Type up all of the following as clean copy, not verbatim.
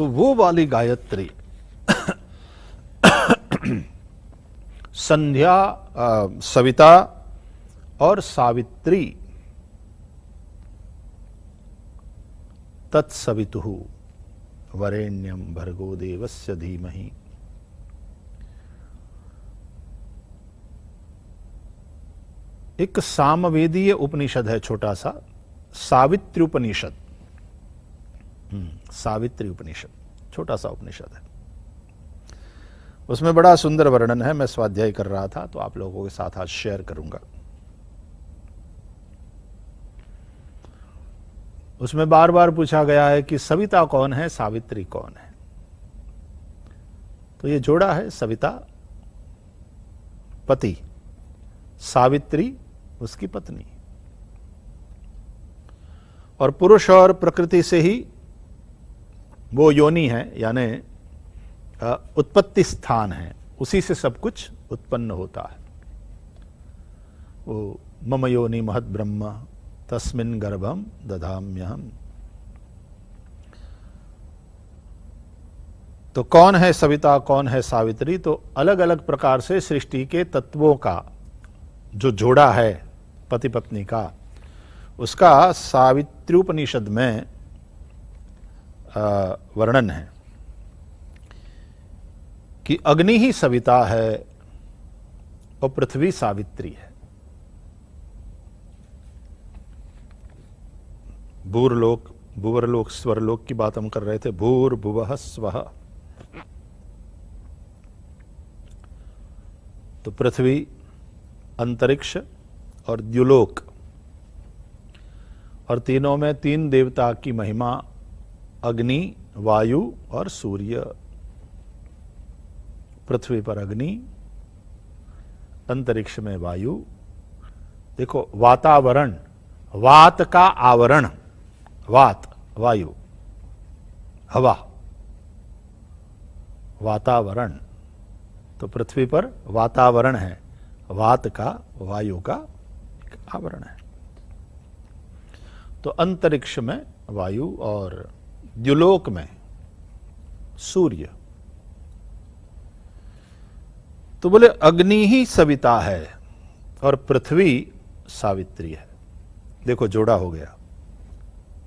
तो वो वाली गायत्री संध्या, सविता और सावित्री, तत्सवितुः वरेण्यं भर्गो देवस्य धीमहि। एक सामवेदीय उपनिषद है छोटा सा, सावित्री उपनिषद। सावित्री उपनिषद छोटा सा उपनिषद है, उसमें बड़ा सुंदर वर्णन है। मैं स्वाध्याय कर रहा था तो आप लोगों के साथ आज शेयर करूंगा। उसमें बार बार पूछा गया है कि सविता कौन है, सावित्री कौन है। तो ये जोड़ा है, सविता पति, सावित्री उसकी पत्नी। और पुरुष और प्रकृति से ही वो योनि है, यानी उत्पत्ति स्थान है, उसी से सब कुछ उत्पन्न होता है। वो मम योनि महद ब्रह्म तस्मिन् गर्भम दधाम्यहम्। तो कौन है सविता, कौन है सावित्री? तो अलग अलग प्रकार से सृष्टि के तत्वों का जो जोड़ा है पति पत्नी का, उसका सावित्री उपनिषद में वर्णन है कि अग्नि ही सविता है और पृथ्वी सावित्री है। भूरलोक, भुवरलोक, स्वरलोक की बात हम कर रहे थे। भूर्भुवः स्वः, तो पृथ्वी, अंतरिक्ष और द्युलोक, और तीनों में तीन देवता की महिमा, अग्नि, वायु और सूर्य। पृथ्वी पर अग्नि, अंतरिक्ष में वायु। देखो वातावरण, वात का आवरण, वात वायु, हवा, वातावरण। तो पृथ्वी पर वातावरण है, वात का, वायु का एक आवरण है। तो अंतरिक्ष में वायु और द्युलोक में सूर्य। तो बोले अग्नि ही सविता है और पृथ्वी सावित्री है। देखो जोड़ा हो गया।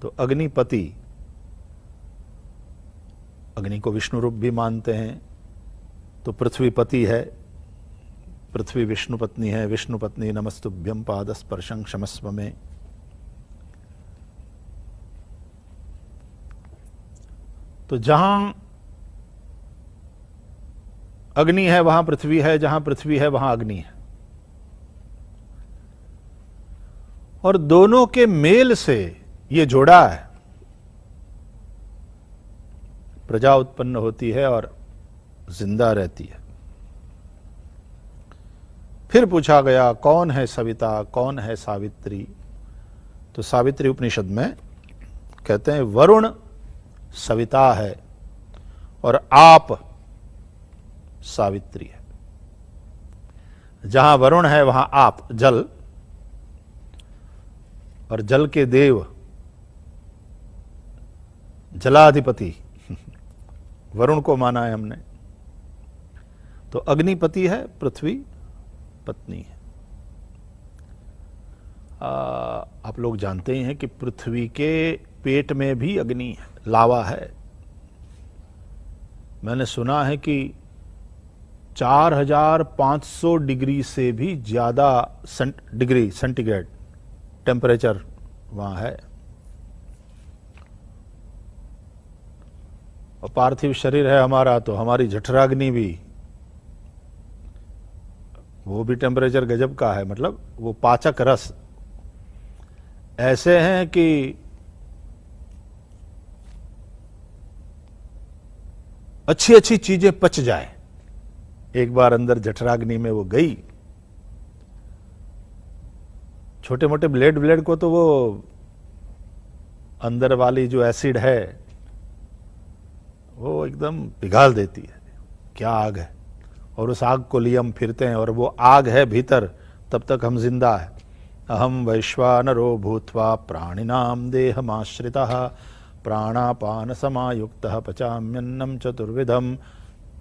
तो अग्निपति, अग्नि को विष्णु रूप भी मानते हैं, तो पृथ्वी पति है, पृथ्वी विष्णु पत्नी है। विष्णु पत्नी नमस्तुभ्यं पादस्पर्शं क्षमस्व में। तो जहां अग्नि है वहां पृथ्वी है, जहां पृथ्वी है वहां अग्नि है। और दोनों के मेल से ये जोड़ा है, प्रजा उत्पन्न होती है और जिंदा रहती है। फिर पूछा गया कौन है सविता, कौन है सावित्री? तो सावित्री उपनिषद में कहते हैं वरुण सविता है और आप सावित्री है। जहां वरुण है वहां आप, जल, और जल के देव, जलाधिपति वरुण को माना है हमने। तो अग्निपति है, पृथ्वी पत्नी है। आप लोग जानते ही हैं कि पृथ्वी के पेट में भी अग्नि है, लावा है। मैंने सुना है कि 4500 डिग्री से भी ज्यादा डिग्री सेंटीग्रेड टेम्परेचर वहां है। और पार्थिव शरीर है हमारा, तो हमारी जठराग्नि भी, वो भी टेम्परेचर गजब का है। मतलब वो पाचक रस ऐसे हैं कि अच्छी अच्छी चीजें पच जाए। एक बार अंदर जठराग्नि में वो गई, छोटे मोटे ब्लेड को तो वो अंदर वाली जो एसिड है वो एकदम पिघाल देती है। क्या आग है! और उस आग को लिए हम फिरते हैं और वो आग है भीतर, तब तक हम जिंदा है। अहम वैश्वानरो भूत्वा प्राणिनाम देहमाश्रितः प्राणापान समायुक्तः पचाम्यन्नम चतुर्विधम।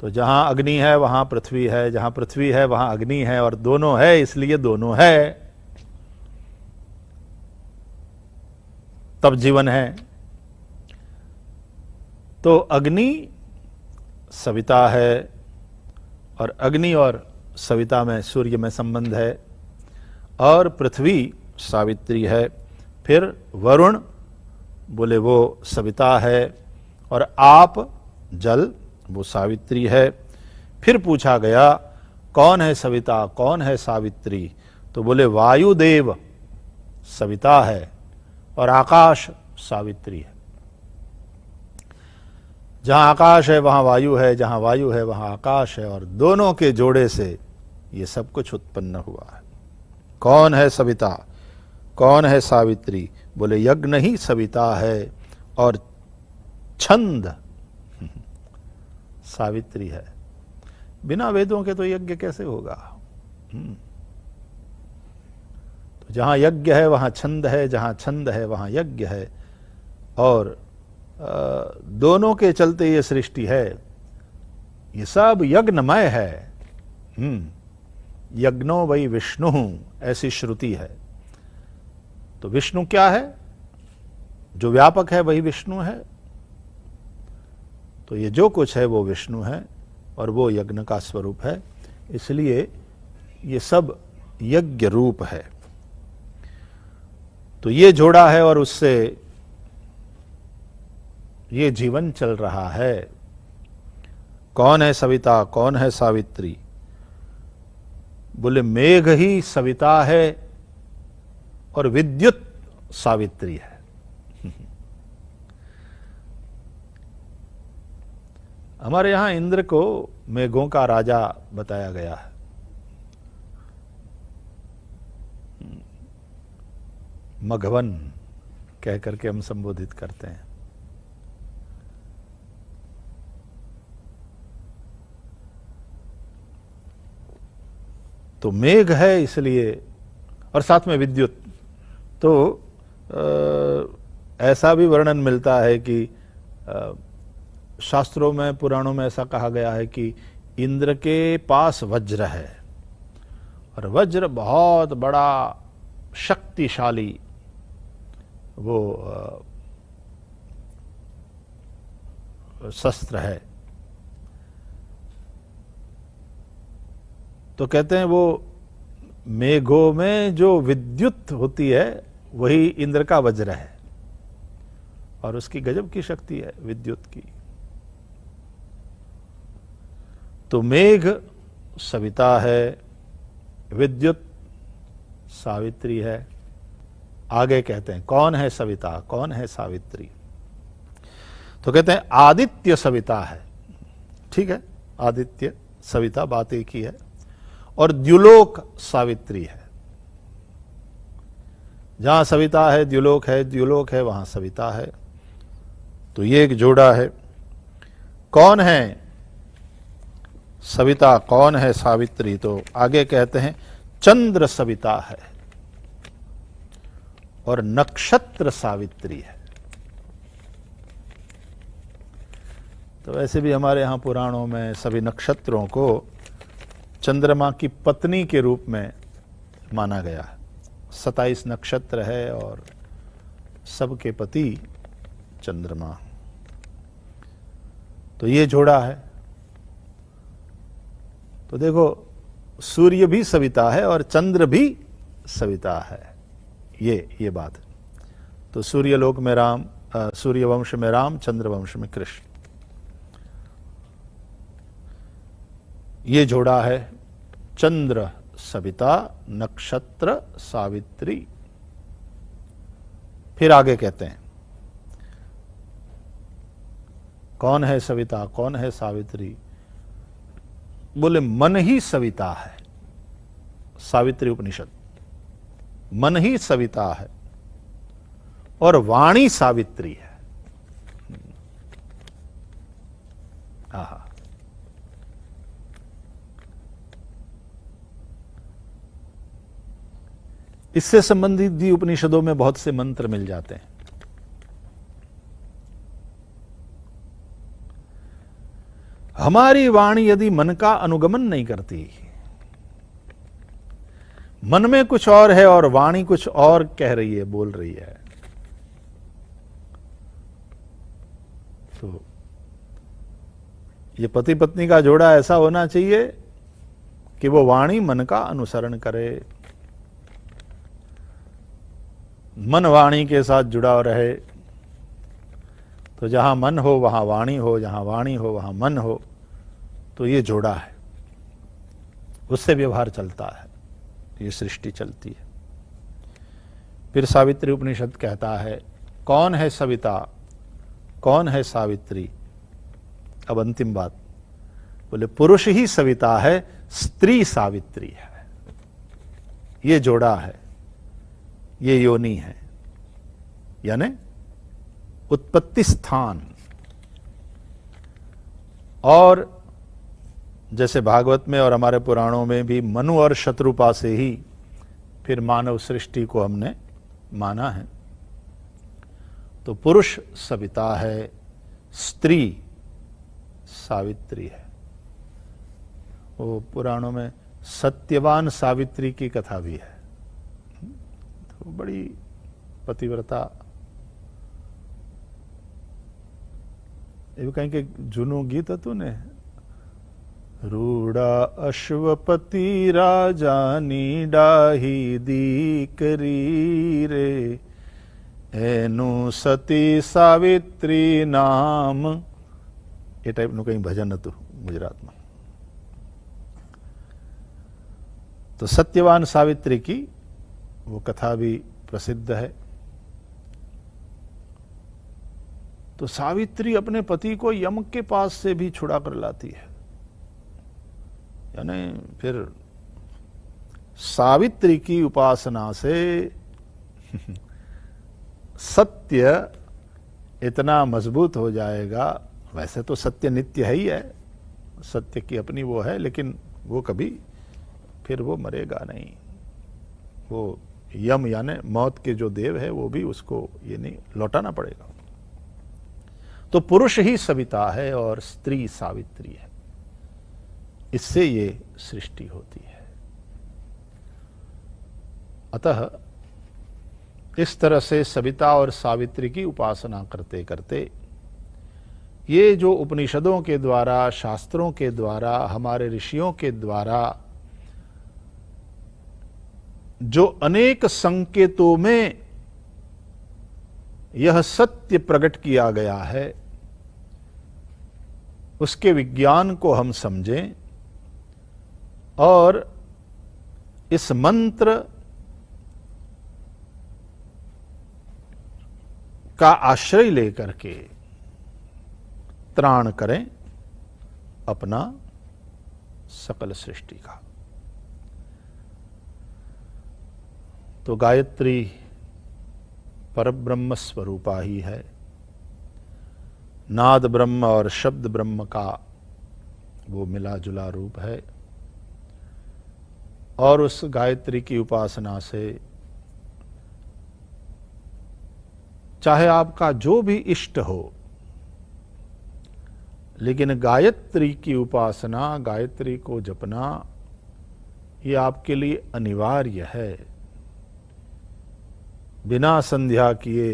तो जहां अग्नि है वहां पृथ्वी है, जहां पृथ्वी है वहां अग्नि है, और दोनों है इसलिए दोनों है, तब जीवन है। तो अग्नि सविता है, और अग्नि और सविता में सूर्य में संबंध है, और पृथ्वी सावित्री है। फिर वरुण बोले वो सविता है, और आप जल वो सावित्री है। फिर पूछा गया कौन है सविता कौन है सावित्री, तो बोले वायुदेव सविता है और आकाश सावित्री है। जहां आकाश है वहां वायु है, जहां वायु है वहां आकाश है, और दोनों के जोड़े से ये सब कुछ उत्पन्न हुआ है। कौन है सविता कौन है सावित्री, बोले यज्ञ ही सविता है और छंद सावित्री है। बिना वेदों के तो यज्ञ कैसे होगा? तो जहां यज्ञ है वहां छंद है, जहां छंद है वहां यज्ञ है, और दोनों के चलते ये सृष्टि है। ये सब यज्ञमय है। यज्ञो वै विष्णु, ऐसी श्रुति है। तो विष्णु क्या है? जो व्यापक है वही विष्णु है। तो ये जो कुछ है वो विष्णु है, और वो यज्ञ का स्वरूप है, इसलिए ये सब यज्ञ रूप है। तो ये जोड़ा है, और उससे ये जीवन चल रहा है। कौन है सविता कौन है सावित्री, बोले मेघ ही सविता है और विद्युत सावित्री है। हमारे यहां इंद्र को मेघों का राजा बताया गया है। मघवन कह करके हम संबोधित करते हैं। तो मेघ है इसलिए, और साथ में विद्युत। तो ऐसा भी वर्णन मिलता है कि शास्त्रों में पुराणों में ऐसा कहा गया है कि इंद्र के पास वज्र है, और वज्र बहुत बड़ा शक्तिशाली वो शस्त्र है। तो कहते हैं वो मेघों में जो विद्युत होती है वही इंद्र का वज्र है, और उसकी गजब की शक्ति है विद्युत की। तो मेघ सविता है, विद्युत सावित्री है। आगे कहते हैं कौन है सविता कौन है सावित्री, तो कहते हैं आदित्य सविता है। ठीक है, आदित्य सविता बात एक ही है, और द्युलोक सावित्री है। जहां सविता है द्युलोक है वहां सविता है। तो ये एक जोड़ा है। कौन है सविता कौन है सावित्री, तो आगे कहते हैं चंद्र सविता है और नक्षत्र सावित्री है। तो वैसे भी हमारे यहां पुराणों में सभी नक्षत्रों को चंद्रमा की पत्नी के रूप में माना गया है। 27 नक्षत्र है और सबके पति चंद्रमा। तो ये जोड़ा है। तो देखो सूर्य भी सविता है और चंद्र भी सविता है, ये बात है। तो सूर्यलोक में राम, सूर्य वंश में राम, चंद्र वंश में कृष्ण, ये जोड़ा है। चंद्र सविता नक्षत्र सावित्री। फिर आगे कहते हैं कौन है सविता कौन है सावित्री, बोले मन ही सविता है। सावित्री उपनिषद, मन ही सविता है और वाणी सावित्री है। आहा, इससे संबंधित भी उपनिषदों में बहुत से मंत्र मिल जाते हैं। हमारी वाणी यदि मन का अनुगमन नहीं करती, मन में कुछ और है और वाणी कुछ और कह रही है, बोल रही है, तो ये पति पत्नी का जोड़ा ऐसा होना चाहिए कि वो वाणी मन का अनुसरण करे, मन वाणी के साथ जुड़ा रहे। तो जहां मन हो वहां वाणी हो, जहां वाणी हो वहां मन हो, तो ये जोड़ा है, उससे व्यवहार चलता है, ये सृष्टि चलती है। फिर सावित्री उपनिषद कहता है, कौन है सविता, कौन है सावित्री। अब अंतिम बात बोले, पुरुष ही सविता है, स्त्री सावित्री है। ये जोड़ा है, ये योनि है, यानी उत्पत्ति स्थान। और जैसे भागवत में और हमारे पुराणों में भी मनु और शत्रुपा से ही फिर मानव सृष्टि को हमने माना है। तो पुरुष सविता है, स्त्री सावित्री है। वो पुराणों में सत्यवान सावित्री की कथा भी है, तो बड़ी पतिव्रता। એવું કંઈક જૂનું ગીત હતું ને, રૂડા અશ્વપતિ રાજાની ડાહી દીકરી રે, એનું સતી સાવિત્રી નામ, એ ટાઈપનું કંઈ ભજન હતું ગુજરાતમાં। तो सत्यवान सावित्री की वो कथा भी प्रसिद्ध है। तो सावित्री अपने पति को यम के पास से भी छुड़ा कर लाती है, यानी फिर सावित्री की उपासना से सत्य इतना मजबूत हो जाएगा। वैसे तो सत्य नित्य है ही है, सत्य की अपनी वो है, लेकिन वो कभी फिर वो मरेगा नहीं। वो यम यानी मौत के जो देव है वो भी उसको ये नहीं लौटाना पड़ेगा। तो पुरुष ही सविता है और स्त्री सावित्री है, इससे ये सृष्टि होती है। अतः इस तरह से सविता और सावित्री की उपासना करते करते ये जो उपनिषदों के द्वारा, शास्त्रों के द्वारा, हमारे ऋषियों के द्वारा जो अनेक संकेतों में यह सत्य प्रकट किया गया है, उसके विज्ञान को हम समझें और इस मंत्र का आश्रय लेकर के त्राण करें अपना सकल सृष्टि का। तो गायत्री परब्रह्म स्वरूपा ही है, नाद ब्रह्म और शब्द ब्रह्म का वो मिला जुला रूप है। और उस गायत्री की उपासना से चाहे आपका जो भी इष्ट हो, लेकिन गायत्री की उपासना, गायत्री को जपना, ये आपके लिए अनिवार्य है। बिना संध्या किए,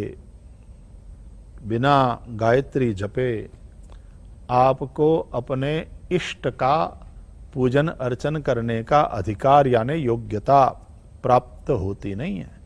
बिना गायत्री जपे आपको अपने इष्ट का पूजन अर्चन करने का अधिकार यानी योग्यता प्राप्त होती नहीं है।